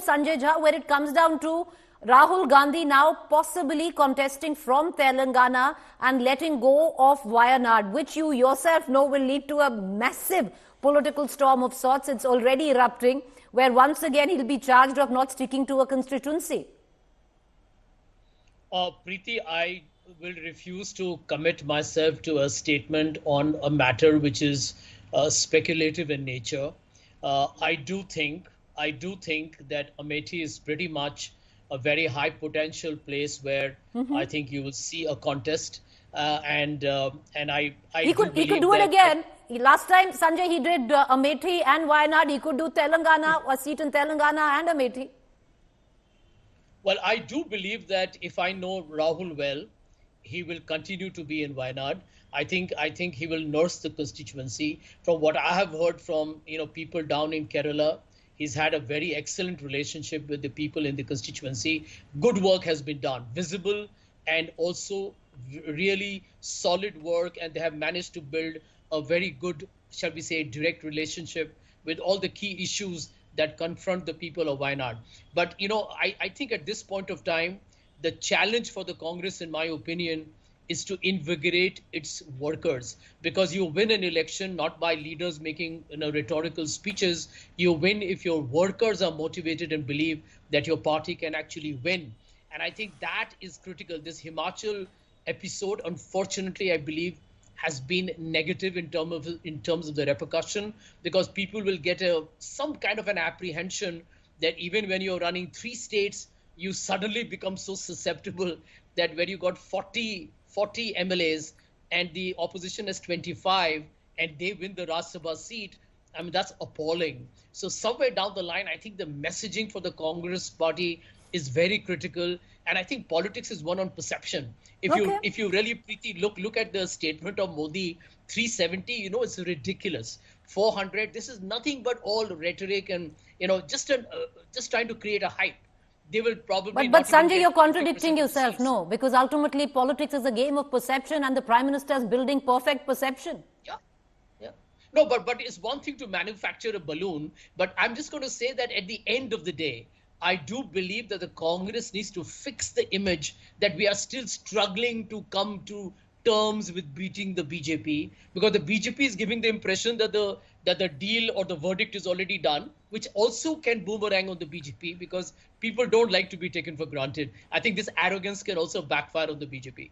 Sanjay Jha, where it comes down to Rahul Gandhi now possibly contesting from Telangana and letting go of Wayanad, which you yourself know will lead to a massive political storm of sorts. It's already erupting, where once again he'll be charged of not sticking to a constituency. Preeti, I will refuse to commit myself to a statement on a matter which is speculative in nature. I do think that Amethi is pretty much a very high potential place where I think you will see a contest, and I he could do it again. Last time Sanjay, he did Amethi and Wayanad. He could do Telangana, a seat in Telangana and Amethi. Well, I do believe that if I know Rahul well, he will continue to be in Wayanad. I think he will nurse the constituency. From what I have heard from people down in Kerala, he's had a very excellent relationship with the people in the constituency. Good work has been done, visible and also really solid work, and they have managed to build a very good, shall we say, direct relationship with all the key issues that confront the people of Wayanad. But I think at this point of time, the challenge for the Congress, in my opinion, is to invigorate its workers, because you win an election not by leaders making rhetorical speeches. You win if your workers are motivated and believe that your party can actually win. And I think that is critical. This Himachal episode, unfortunately, I believe, has been negative in terms of the repercussion, because people will get some kind of an apprehension that even when you're running 3 states, you suddenly become so susceptible that when you got 40 MLAs and the opposition has 25 and they win the Rajya Sabha seat, I mean, that's appalling. So somewhere down the line, I think the messaging for the Congress party is very critical. And I think politics is one on perception. If you really, Preeti, look at the statement of Modi, 370, it's ridiculous. 400, this is nothing but all rhetoric and, just trying to create a hype. They will probably But Sanjay, you're contradicting yourself. No, because ultimately politics is a game of perception, and the Prime Minister is building perfect perception. Yeah. No, but it's one thing to manufacture a balloon. But I'm just going to say that at the end of the day, I do believe that the Congress needs to fix the image that we are still struggling to come to terms with beating the BJP, because the BJP is giving the impression that the deal or the verdict is already done, which also can boomerang on the BJP, because people don't like to be taken for granted. I think this arrogance can also backfire on the BJP.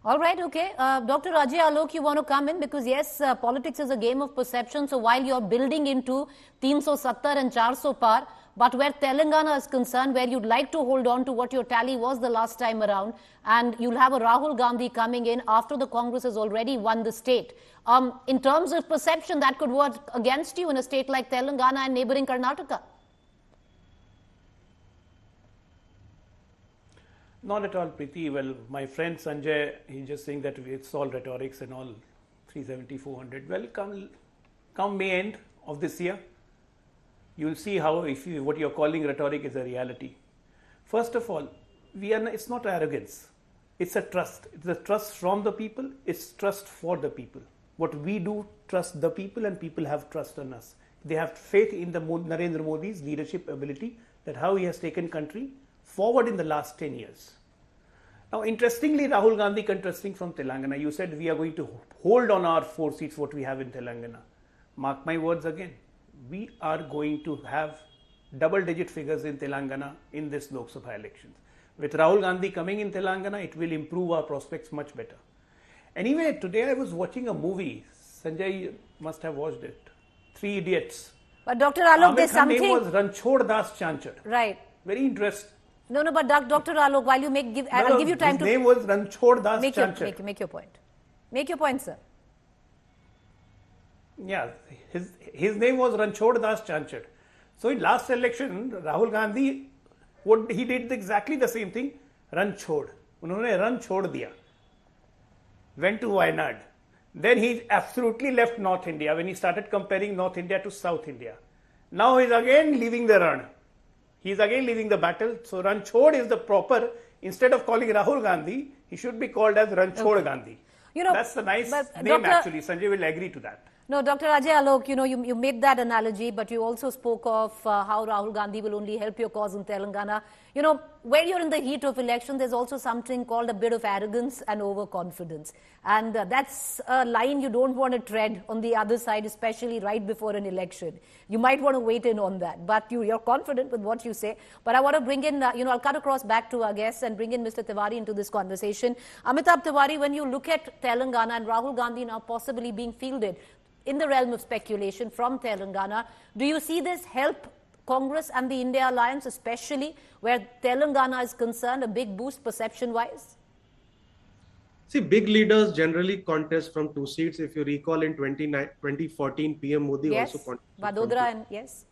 All right, okay. Dr. Ajay Alok, you want to come in? Because yes, politics is a game of perception. So while you're building into 370 and 400 par, but where Telangana is concerned, where you'd like to hold on to what your tally was the last time around, and you'll have a Rahul Gandhi coming in after the Congress has already won the state. In terms of perception, that could work against you in a state like Telangana and neighboring Karnataka. Not at all, Preeti. Well, my friend Sanjay, he's just saying that it's all rhetorics and all 370, 400. Well, come May end of this year, you'll see how what you're calling rhetoric is a reality. First of all, it's not arrogance. It's a trust. It's a trust from the people. It's trust for the people. What we do, trust the people, and people have trust on us. They have faith in the Narendra Modi's leadership ability, that how he has taken country forward in the last 10 years. Now, interestingly, Rahul Gandhi contesting from Telangana, you said we are going to hold on our 4 seats what we have in Telangana. Mark my words again. We are going to have double-digit figures in Telangana in this Lok Sabha elections. With Rahul Gandhi coming in Telangana, it will improve our prospects much better. Anyway, today I was watching a movie. Sanjay must have watched it. 3 Idiots. But Dr. Alok, there's something. His name was Ranchhod Das Chanchad. Right. Very interesting. No, but Dr. Alok, while you I'll give you time to. His name was Ranchhod Das Chanchad. Make your point. Make your point, sir. Yeah, his name was Ranchhod Das Chanchad. So in last election, Rahul Gandhi, he did exactly the same thing. Ranchhod. उन्होंने run छोड़ दिया. Went to Wayanad. Then he absolutely left North India when he started comparing North India to South India. Now he's again leaving the run. He's again leaving the battle. So Ranchhod is the proper, instead of calling Rahul Gandhi, he should be called as Ranchhod Gandhi. That's the nice name actually. Sanjay will agree to that. No, Dr. Ajay Alok, you made that analogy, but you also spoke of how Rahul Gandhi will only help your cause in Telangana. When you're in the heat of election, there's also something called a bit of arrogance and overconfidence. And that's a line you don't want to tread on the other side, especially right before an election. You might want to wait in on that, but you're confident with what you say. But I want to bring in, I'll cut across back to our guests and bring in Mr. Tiwari into this conversation. Amitabh Tiwari, when you look at Telangana and Rahul Gandhi now possibly being fielded, in the realm of speculation from Telangana, do you see this help Congress and the India Alliance, especially where Telangana is concerned, a big boost perception-wise? See, big leaders generally contest from 2 seats. If you recall, in 2014, PM Modi yes, also contested. Vadodara and yes.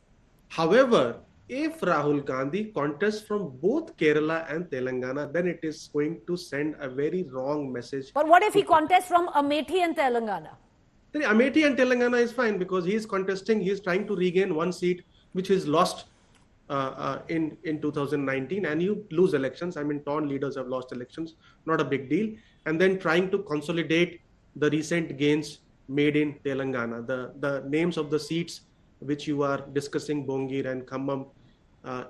However, if Rahul Gandhi contests from both Kerala and Telangana, then it is going to send a very wrong message. But what if he contests from Amethi and Telangana? Amethi and Telangana is fine because he is contesting, he is trying to regain 1 seat which is lost in 2019, and you lose elections. I mean, torn leaders have lost elections, not a big deal. And then trying to consolidate the recent gains made in Telangana. The names of the seats which you are discussing, Bongir and Khammam,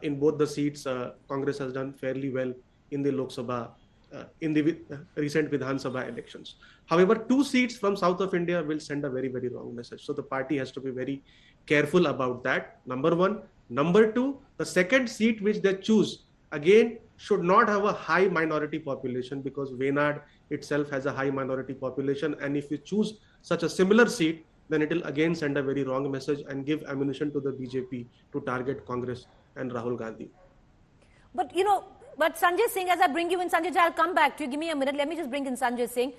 in both the seats, Congress has done fairly well in the Lok Sabha, in the recent Vidhan Sabha elections. However, 2 seats from south of India will send a very, very wrong message. So the party has to be very careful about that, number 1. Number 2, the second seat which they choose, again, should not have a high minority population, because Wayanad itself has a high minority population. And if you choose such a similar seat, then it will again send a very wrong message and give ammunition to the BJP to target Congress and Rahul Gandhi. But, but Sanjay Singh, as I bring you in, Sanjay Jha, I'll come back to you. Give me a minute. Let me just bring in Sanjay Singh.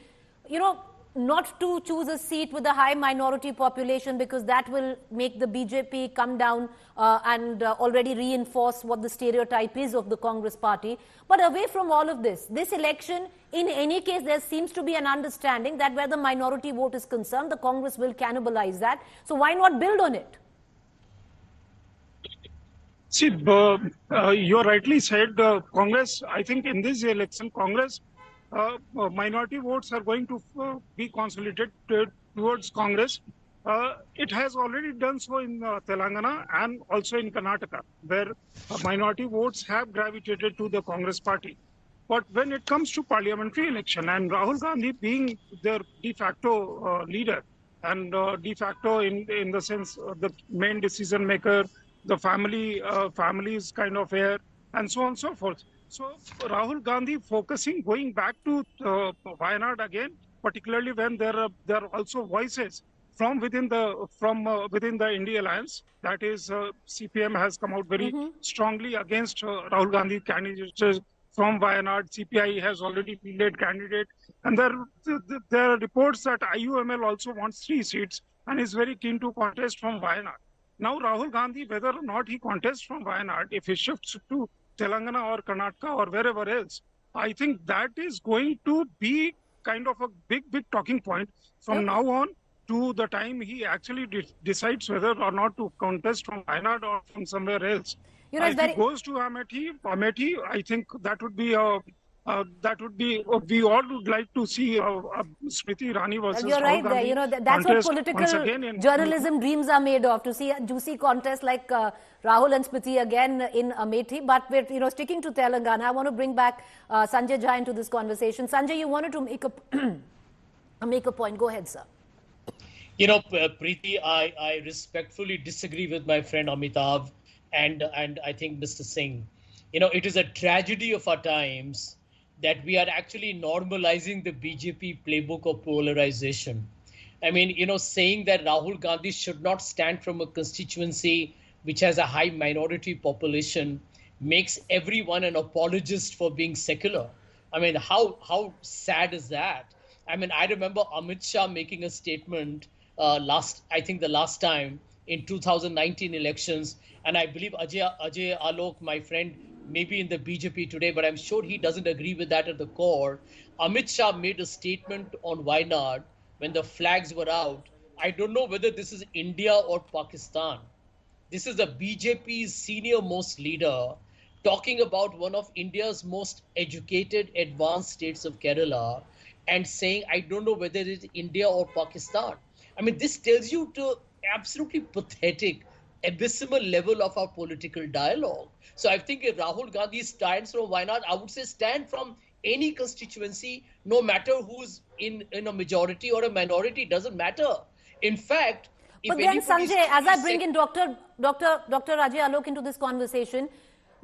Not to choose a seat with a high minority population, because that will make the BJP come down and already reinforce what the stereotype is of the Congress party. But away from all of this election, in any case, there seems to be an understanding that where the minority vote is concerned, the Congress will cannibalize that. So why not build on it? See, you rightly said, Congress, I think in this election, Congress, minority votes are going to be consolidated towards Congress. It has already done so in Telangana and also in Karnataka, where minority votes have gravitated to the Congress party. But when it comes to parliamentary election, and Rahul Gandhi being their de facto leader, and de facto in the sense the main decision maker, the family's kind of heir, and so on and so forth. So Rahul Gandhi going back to Wayanad again, particularly when there are also voices from within the India Alliance. That is, CPM has come out very strongly against Rahul Gandhi candidates from Wayanad. CPI has already fielded candidate, and there are reports that IUML also wants 3 seats and is very keen to contest from Wayanad. Now Rahul Gandhi, whether or not he contests from Wayanad, if he shifts to Telangana or Karnataka or wherever else, I think that is going to be kind of a big talking point from now on to the time he actually decides whether or not to contest from Wayanad or from somewhere else. If he goes to Amethi, I think that would be we all would like to see Smriti Irani versus You're right Rahul there. Gandhi That's what political journalism dreams are made of, to see a juicy contest like Rahul and Smriti again in Amethi. But we're sticking to Telangana. I want to bring back Sanjay Jha into this conversation. Sanjay, you wanted to make a point. Go ahead, sir. Preeti, I respectfully disagree with my friend Amitabh and I think Mr. Singh. It is a tragedy of our times that we are actually normalizing the BJP playbook of polarization. I mean, saying that Rahul Gandhi should not stand from a constituency which has a high minority population makes everyone an apologist for being secular. I mean, how sad is that? I mean, I remember Amit Shah making a statement the last time in 2019 elections, and I believe Ajay Alok, my friend, maybe in the BJP today, but I'm sure he doesn't agree with that at the core. Amit Shah made a statement on Wayanad when the flags were out. I don't know whether this is India or Pakistan. This is the BJP's senior most leader talking about one of India's most educated, advanced states of Kerala and saying, I don't know whether it's India or Pakistan. I mean, this tells you to absolutely pathetic, abysmal level of our political dialogue. So I think if Rahul Gandhi stands from Wayanad, I would say stand from any constituency, no matter who's in a majority or a minority, doesn't matter. In fact, if but then Sanjay, as I bring in Dr. Ajay Alok into this conversation,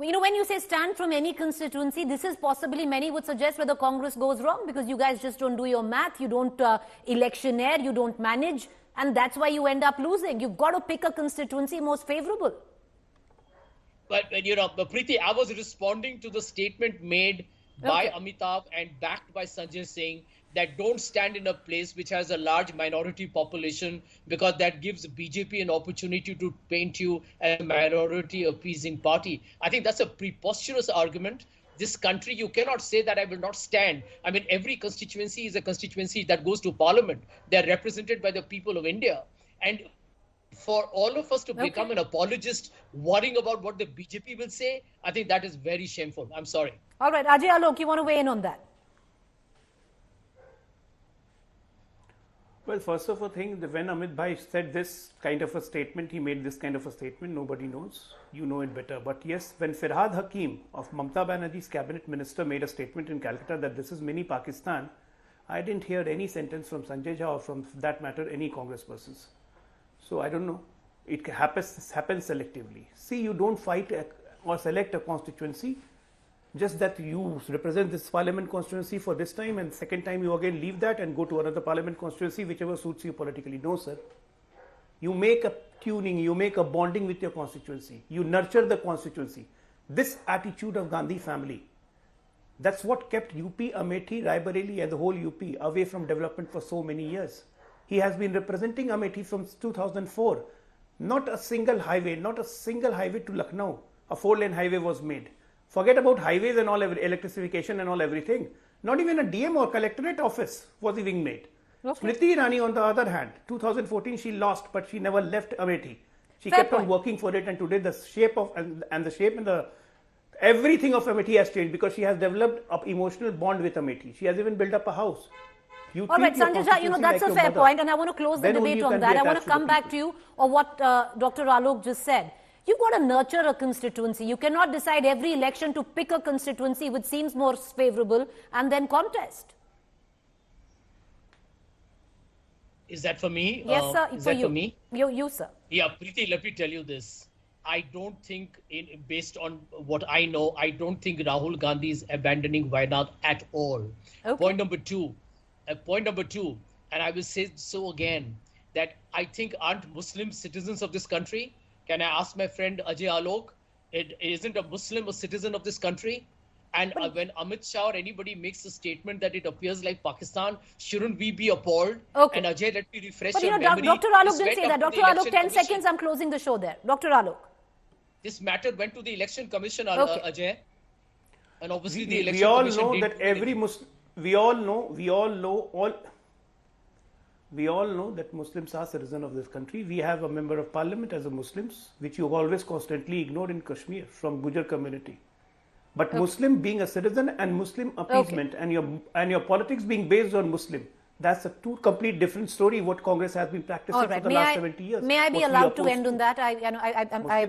you know, when you say stand from any constituency, this is possibly, many would suggest, where the Congress goes wrong, because you guys just don't do your math, you don't electioneer, you don't manage, and that's why you end up losing. You've got to pick a constituency most favorable. But you know, Preeti, I was responding to the statement made by Amitabh and backed by Sanjay, saying that don't stand in a place which has a large minority population, because that gives BJP an opportunity to paint you as a minority appeasing party. I think that's a preposterous argument. This country, you cannot say that I will not stand. I mean, every constituency is a constituency that goes to parliament. They're represented by the people of India. And for all of us to become an apologist worrying about what the BJP will say, I think that is very shameful. I'm sorry. All right, Ajay Alok, you want to weigh in on that? Well, first of all, when Amit Bhai said this kind of a statement, he made this kind of a statement, nobody knows. You know it better. But yes, when Firhad Hakim of Mamata Banerjee's cabinet minister made a statement in Calcutta that this is mini Pakistan, I didn't hear any sentence from Sanjay Jha or, from that matter, any Congress persons. So I don't know. It happens selectively. See, you don't fight or select a constituency, just that you represent this parliament constituency for this time, and second time you again leave that and go to another parliament constituency, whichever suits you politically. No, sir. You make a tuning, you make a bonding with your constituency. You nurture the constituency. This attitude of Gandhi family, that's what kept UP, Amethi, Raebareli and the whole UP away from development for so many years. He has been representing Amethi from 2004. Not a single highway to Lucknow, a 4-lane highway was made. Forget about highways and all, electrification and all, everything. Not even a DM or collectorate office was even made. Smriti Irani, on the other hand, 2014 she lost, but she never left Amethi. She kept on working for it, and today the shape of and the shape and the everything of Amethi has changed, because she has developed an emotional bond with Amethi. She has even built up a house. All right, Sanjay Jha, you know, that's a fair point, and I want to close the debate on that. I want to come back to you on what Dr. Alok just said. You've got to nurture a constituency. You cannot decide every election to pick a constituency which seems more favorable and then contest. Is that for me? Yes, sir. Is that for me? You, sir. Yeah, Preeti, let me tell you this. I don't think, based on what I know, I don't think Rahul Gandhi is abandoning Wayanad at all. Point number two, and I will say so again, that I think aren't Muslim citizens of this country. Can I ask my friend Ajay Alok, isn't a Muslim a citizen of this country? And when Amit Shah or anybody makes a statement that it appears like Pakistan, shouldn't we be appalled? And Ajay, let me refresh your memory. Dr. Alok didn't say that. Dr. Alok, 10 seconds, I'm closing the show there. Dr. Alok. This matter went to the election commission, Ajay. And obviously the election we all commission know that every Muslim, we all know that Muslims are citizens of this country. We have a member of parliament as a Muslims, which you always constantly ignored in Kashmir from Gujar community. But Muslim being a citizen and Muslim appeasement and your politics being based on Muslim, that's a complete different story what Congress has been practicing for the last 70 years. May I be allowed to end on that? I